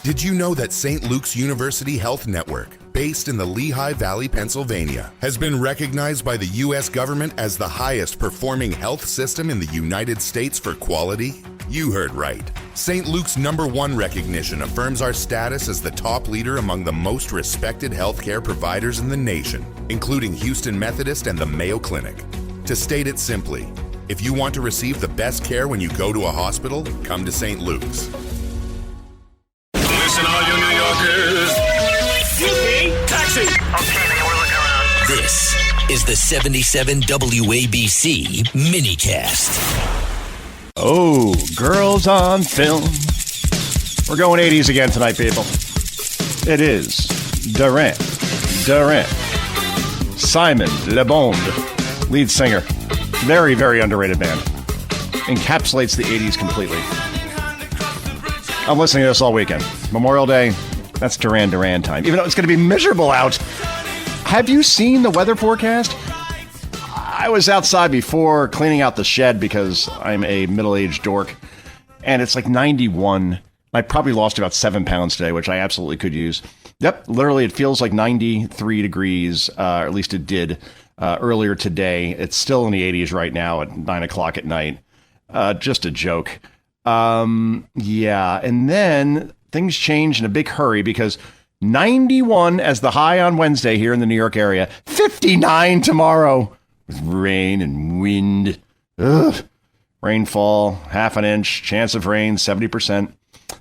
Did you know that St. Luke's University Health Network, based in the Lehigh Valley, Pennsylvania, has been recognized by the U.S. government as the highest performing health system in the United States for quality? You heard right. St. Luke's #1 recognition affirms our status as the top leader among the most respected healthcare providers in the nation, including Houston Methodist and the Mayo Clinic. To state it simply, if you want to receive the best care when you go to a hospital, come to St. Luke's. Listen, all you New Yorkers. Excuse me, taxi. Okay, man, we're looking around. This is the 77 WABC minicast. Oh, girls on film. We're going 80s again tonight, people. It is Durant, Simon Le Bon, lead singer. Very, very underrated band. Encapsulates the 80s completely. I'm listening to this all weekend. Memorial Day, that's Duran Duran time. Even though it's going to be miserable out. Have you seen the weather forecast? I was outside before cleaning out the shed because I'm a middle-aged dork. And it's like 91. I probably lost about 7 pounds today, which I absolutely could use. Yep, literally it feels like 93 degrees, or at least it did earlier today. It's still in the 80s right now at 9 o'clock at night. Just a joke. Yeah, and then things change in a big hurry because 91 as the high on Wednesday here in the New York area, 59 tomorrow with rain and wind. Ugh. Rainfall, half an inch, chance of rain, 70%.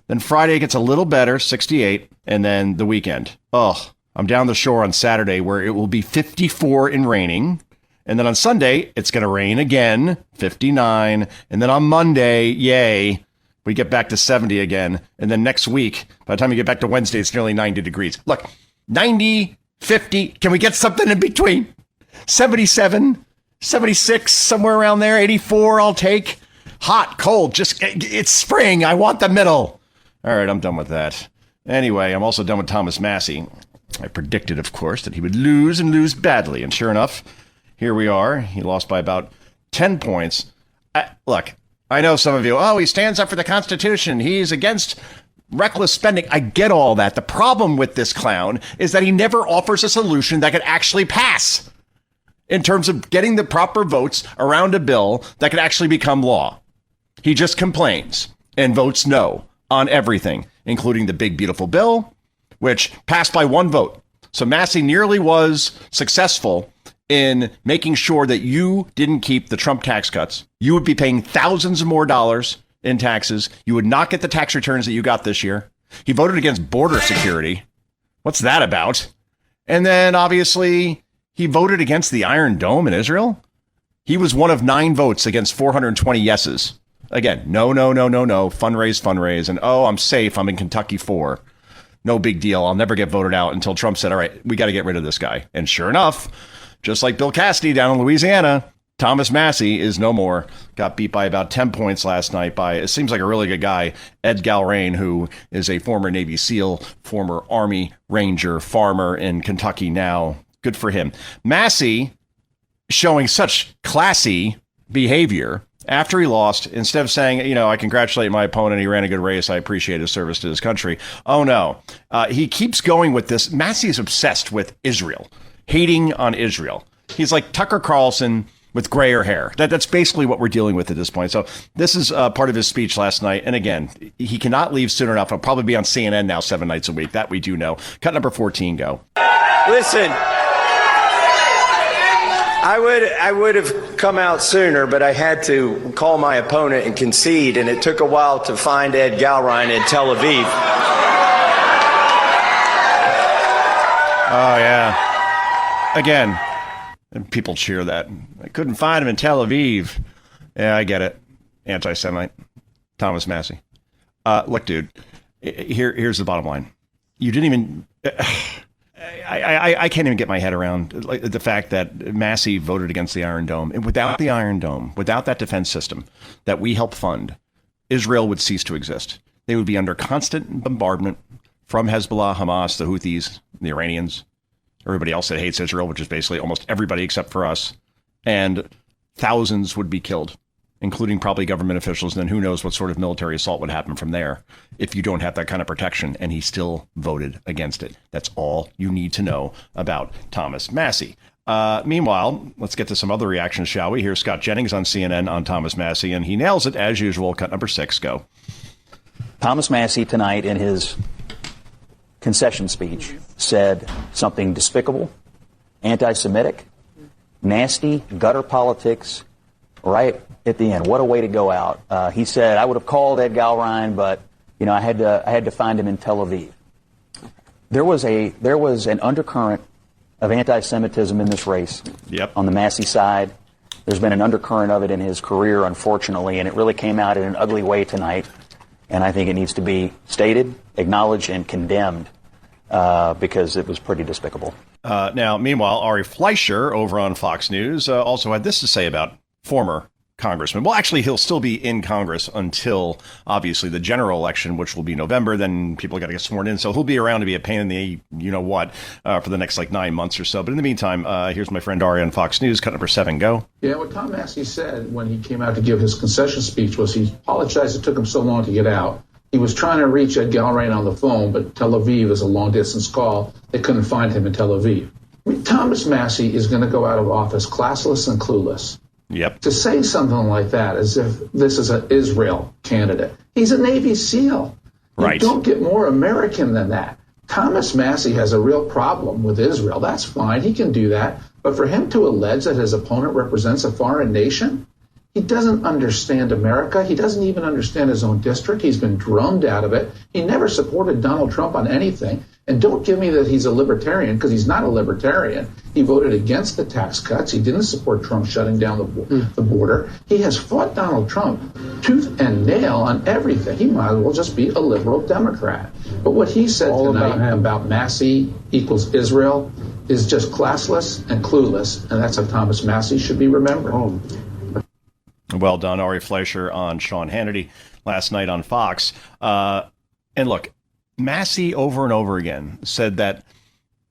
Then Friday gets a little better, 68, and then the weekend. Oh, I'm down the shore on Saturday where it will be 54 and raining. And then on Sunday, it's going to rain again, 59. And then on Monday, yay, we get back to 70 again. And then next week, by the time you get back to Wednesday, it's nearly 90 degrees. Look, 90, 50, can we get something in between? 77, 76, somewhere around there, 84, I'll take. Hot, cold, just, it's spring. I want the middle. All right, I'm done with that. Anyway, I'm also done with Thomas Massie. I predicted, of course, that he would lose and lose badly. And sure enough, here we are. He lost by about 10 points. Look, I know some of you, he stands up for the Constitution. He's against reckless spending. I get all that. The problem with this clown is that he never offers a solution that could actually pass in terms of getting the proper votes around a bill that could actually become law. He just complains and votes no on everything, including the big, beautiful bill, which passed by one vote. So Massie nearly was successful in making sure that you didn't keep the Trump tax cuts. You would be paying thousands of more dollars in taxes. You would not get the tax returns that you got this year. He voted against border security. What's that about? And then obviously he voted against the Iron Dome in Israel. He was one of 9 votes against 420 yeses. Again, no. Fundraise. And I'm safe. I'm in Kentucky 4. No big deal. I'll never get voted out until Trump said, all right, we got to get rid of this guy. And sure enough, just like Bill Cassidy down in Louisiana, Thomas Massie is no more. Got beat by about 10 points last night by, it seems like a really good guy, Ed Galain, who is a former Navy SEAL, former Army Ranger, farmer in Kentucky now. Good for him. Massie showing such classy behavior after he lost, instead of saying, I congratulate my opponent, he ran a good race, I appreciate his service to his country. Oh, no. He keeps going with this. Massie is obsessed with Israel, hating on Israel. He's like Tucker Carlson with grayer hair. That's basically what we're dealing with at this point. So this is part of his speech last night. And again, he cannot leave soon enough. He'll probably be on CNN now 7 nights a week. That we do know. Cut number 14, go. Listen, I would have come out sooner, but I had to call my opponent and concede, and it took a while to find Ed Galain in Tel Aviv. Oh, yeah. Again, and people cheer that. I couldn't find him in Tel Aviv. Yeah, I get it. Anti-Semite. Thomas Massie. Look, dude, here's the bottom line. You didn't even... I can't even get my head around the fact that Massie voted against the Iron Dome. And without the Iron Dome, without that defense system that we help fund, Israel would cease to exist. They would be under constant bombardment from Hezbollah, Hamas, the Houthis, the Iranians, everybody else that hates Israel, which is basically almost everybody except for us. And thousands would be killed. including probably government officials. And then who knows what sort of military assault would happen from there if you don't have that kind of protection. And he still voted against it. That's all you need to know about Thomas Massie. Meanwhile, let's get to some other reactions, shall we? Here's Scott Jennings on CNN on Thomas Massie, and he nails it as usual. Cut number 6, go. Thomas Massie tonight in his concession speech said something despicable, anti-Semitic, nasty, gutter politics right at the end. What a way to go out. He said, I would have called Ed Galain, but I had to find him in Tel Aviv. There was an undercurrent of anti-Semitism in this race. Yep. On the Massie side. There's been an undercurrent of it in his career, unfortunately, and it really came out in an ugly way tonight. And I think it needs to be stated, acknowledged, and condemned because it was pretty despicable. Now, meanwhile, Ari Fleischer over on Fox News also had this to say about former congressman. Well, actually, he'll still be in Congress until, obviously, the general election, which will be November. Then people got to get sworn in. So he'll be around to be a pain in the you-know-what for the next, 9 months or so. But in the meantime, here's my friend Ari on Fox News. Cut number 7, go. Yeah, what Tom Massie said when he came out to give his concession speech was he apologized it took him so long to get out. He was trying to reach Ed Galain on the phone, but Tel Aviv is a long-distance call. They couldn't find him in Tel Aviv. Thomas Massie is going to go out of office classless and clueless. Yep. To say something like that as if this is an Israel candidate. He's a Navy SEAL. Right. You don't get more American than that. Thomas Massie has a real problem with Israel. That's fine. He can do that. But for him to allege that his opponent represents a foreign nation, he doesn't understand America. He doesn't even understand his own district. He's been drummed out of it. He never supported Donald Trump on anything. And don't give me that he's a libertarian, because he's not a libertarian. He voted against the tax cuts. He didn't support Trump shutting down the border. He has fought Donald Trump tooth and nail on everything. He might as well just be a liberal Democrat. But what he said tonight about Massie equals Israel is just classless and clueless, and that's how Thomas Massie should be remembered. Well done, Ari Fleischer on Sean Hannity last night on Fox. And look, Massie over and over again said that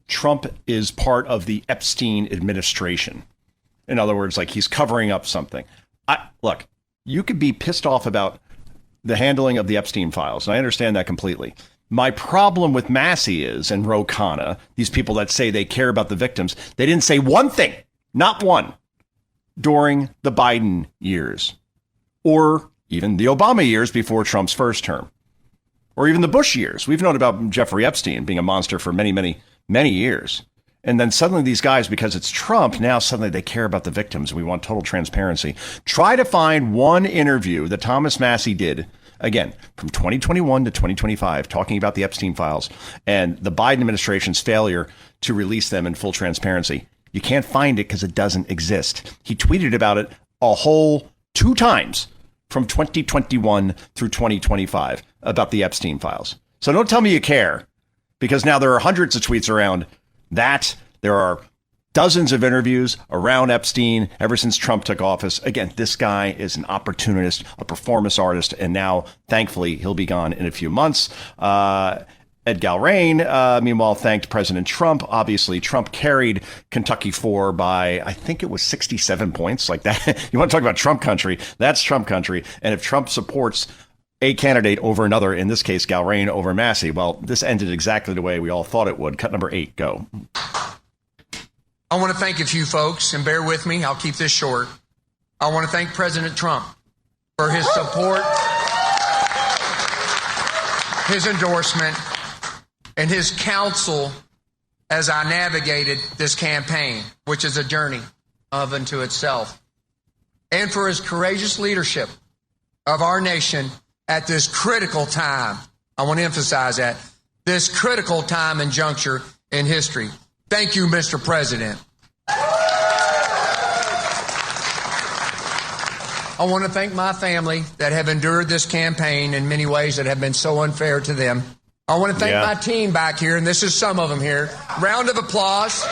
Trump is part of the Epstein administration. In other words, he's covering up something. Look, you could be pissed off about the handling of the Epstein files, and I understand that completely. My problem with Massie is, and Ro Khanna, these people that say they care about the victims, they didn't say one thing, not one, during the Biden years, or even the Obama years before Trump's first term, or even the Bush years. We've known about Jeffrey Epstein being a monster for many, many, many years. And then suddenly these guys, because it's Trump, now suddenly they care about the victims. We want total transparency. Try to find one interview that Thomas Massie did, again, from 2021 to 2025, talking about the Epstein files and the Biden administration's failure to release them in full transparency. You can't find it because it doesn't exist. He tweeted about it a whole 2 times from 2021 through 2025 about the Epstein files. So don't tell me you care, because now there are hundreds of tweets around that. There are dozens of interviews around Epstein ever since Trump took office. Again, this guy is an opportunist, a performance artist, and now, thankfully, he'll be gone in a few months. Ed Galain, meanwhile, thanked President Trump. Obviously, Trump carried Kentucky 4 by, I think it was 67 points. Like that. You want to talk about Trump country? That's Trump country. And if Trump supports a candidate over another, in this case, Galain over Massie, well, this ended exactly the way we all thought it would. Cut number 8, go. I want to thank a few folks, and bear with me, I'll keep this short. I want to thank President Trump for his support, his endorsement, and his counsel as I navigated this campaign, which is a journey of unto itself, and for his courageous leadership of our nation at this critical time. I want to emphasize that, this critical time and juncture in history. Thank you, Mr. President. I want to thank my family that have endured this campaign in many ways that have been so unfair to them. I want to thank my team back here, and this is some of them here. Round of applause.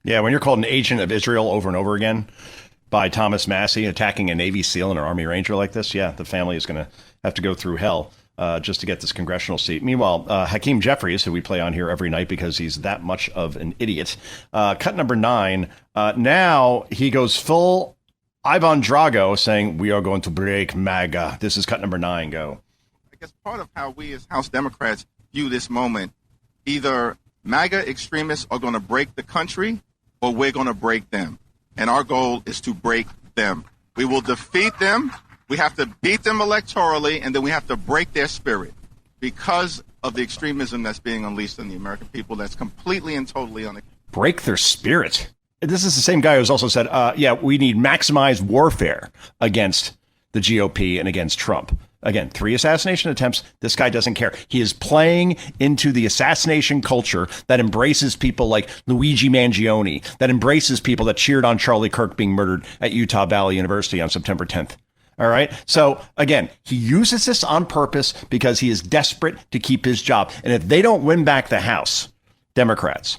Yeah, when you're called an agent of Israel over and over again by Thomas Massie attacking a Navy SEAL and an Army Ranger like this, yeah, the family is going to have to go through hell just to get this congressional seat. Meanwhile, Hakeem Jeffries, who we play on here every night because he's that much of an idiot, cut number 9. Now he goes full Ivan Drago saying, we are going to break MAGA. This is cut number 9. Go. I guess part of how we as House Democrats view this moment, either MAGA extremists are going to break the country or we're going to break them. And our goal is to break them. We will defeat them. We have to beat them electorally, and then we have to break their spirit because of the extremism that's being unleashed on the American people. That's completely and totally unacceptable. Break their spirit. This is the same guy who's also said, we need maximized warfare against the GOP and against Trump. Again, 3 assassination attempts. This guy doesn't care. He is playing into the assassination culture that embraces people like Luigi Mangione, that embraces people that cheered on Charlie Kirk being murdered at Utah Valley University on September 10th. All right. So, again, he uses this on purpose because he is desperate to keep his job. And if they don't win back the House, Democrats,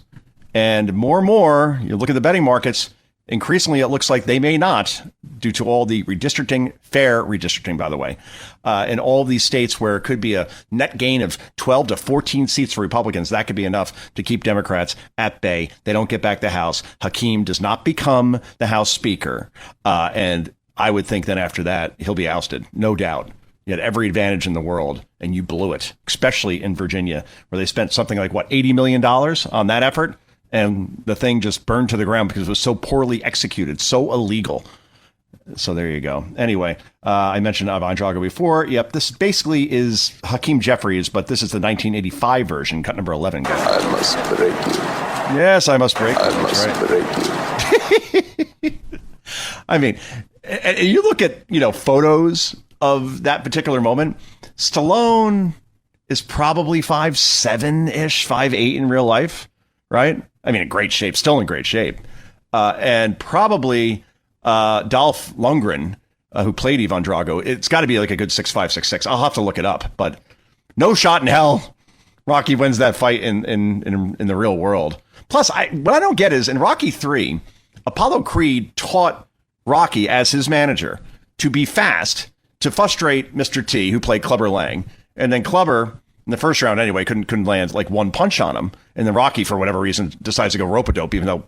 and more, you look at the betting markets, increasingly it looks like they may not, due to all the redistricting, fair redistricting, by the way, in all these states where it could be a net gain of 12 to 14 seats for Republicans. That could be enough to keep Democrats at bay. They don't get back the House. Hakeem does not become the House Speaker. And I would think that after that, he'll be ousted, no doubt. You had every advantage in the world, and you blew it, especially in Virginia, where they spent something like, $80 million on that effort? And the thing just burned to the ground because it was so poorly executed, so illegal. So there you go. Anyway, I mentioned Ivan Drago before. Yep, this basically is Hakeem Jeffries, but this is the 1985 version, cut number 11. Go. I must break you. Yes, I must break you. I must break you. I mean, and you look at, photos of that particular moment. Stallone is probably 5'7"-ish, 5'8" in real life, right? I mean, in great shape, still in great shape. And probably Dolph Lundgren, who played Ivan Drago, it's got to be like a good 6'5", 6'6". I'll have to look it up, but no shot in hell Rocky wins that fight in the real world. Plus, what I don't get is in Rocky 3, Apollo Creed taught Rocky as his manager to be fast, to frustrate Mr. T, who played Clubber Lang. And then Clubber, in the first round anyway, couldn't land like one punch on him. And then Rocky, for whatever reason, decides to go rope-a-dope, even though,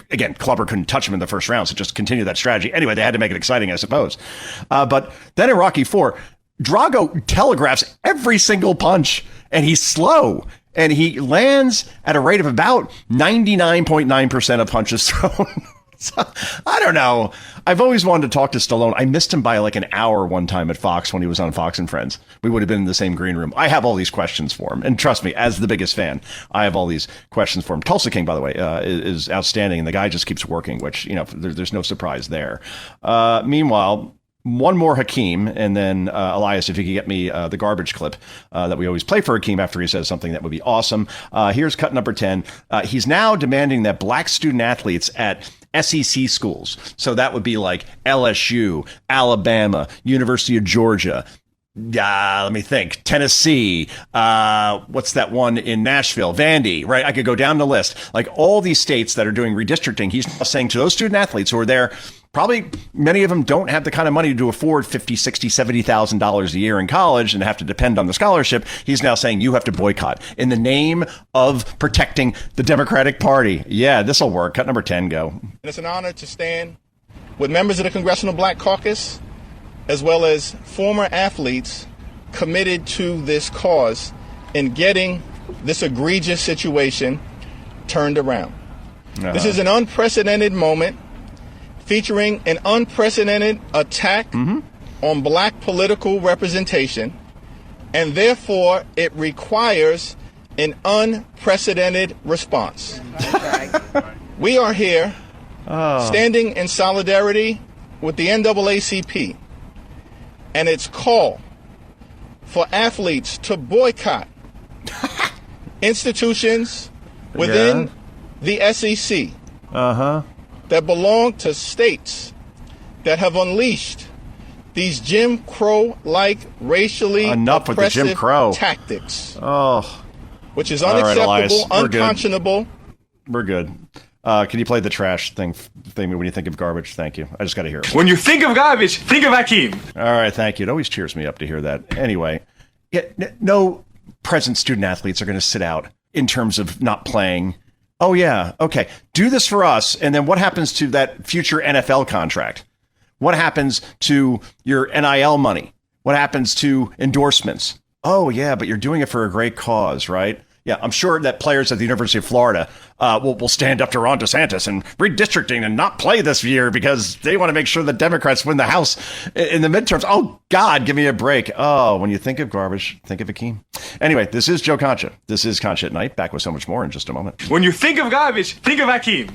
again, Clubber couldn't touch him in the first round. So just continue that strategy. Anyway, they had to make it exciting, I suppose. But then in Rocky 4, Drago telegraphs every single punch, and he's slow. And he lands at a rate of about 99.9% of punches thrown. So, I don't know. I've always wanted to talk to Stallone. I missed him by like an hour one time at Fox when he was on Fox and Friends. We would have been in the same green room. I have all these questions for him. And trust me, as the biggest fan, I have all these questions for him. Tulsa King, by the way, is outstanding. And the guy just keeps working, which, there's no surprise there. Meanwhile, one more Hakeem, and then Elias, if you could get me the garbage clip that we always play for Hakeem after he says something, that would be awesome. Here's cut number 10. He's now demanding that black student athletes at SEC schools, so that would be like LSU, Alabama, University of Georgia, let me think, Tennessee, what's that one in Nashville, Vandy, right? I could go down the list. Like all these states that are doing redistricting, he's saying to those student athletes who are there, probably many of them don't have the kind of money to afford $50,000, $60,000, $70,000 a year in college and have to depend on the scholarship. He's now saying you have to boycott in the name of protecting the Democratic Party. Yeah, this will work. Cut number 10, go. And it's an honor to stand with members of the Congressional Black Caucus, as well as former athletes committed to this cause in getting this egregious situation turned around. This is an unprecedented moment, featuring an unprecedented attack on black political representation, and therefore it requires an unprecedented response. We are here standing in solidarity with the NAACP and its call for athletes to boycott institutions within the SEC that belong to states that have unleashed these Jim Crow-like racially oppressive tactics. Which is unacceptable, unconscionable. We're good. Can you play the trash thing when you think of garbage? Thank you. I just got to hear it. When you think of garbage, think of Hakeem. All right, thank you. It always cheers me up to hear that. Anyway, no present student athletes are going to sit out in terms of not playing. Oh, yeah. Okay. Do this for us. And then what happens to that future NFL contract? What happens to your NIL money? What happens to endorsements? Oh, yeah, but you're doing it for a great cause, right? Yeah, I'm sure that players at the University of Florida will stand up to Ron DeSantis and redistricting and not play this year because they want to make sure the Democrats win the House in the midterms. Oh, God, give me a break. Oh, when you think of garbage, think of Akeem. Anyway, this is Joe Concha. This is Concha at Night. Back with so much more in just a moment. When you think of garbage, think of Akeem.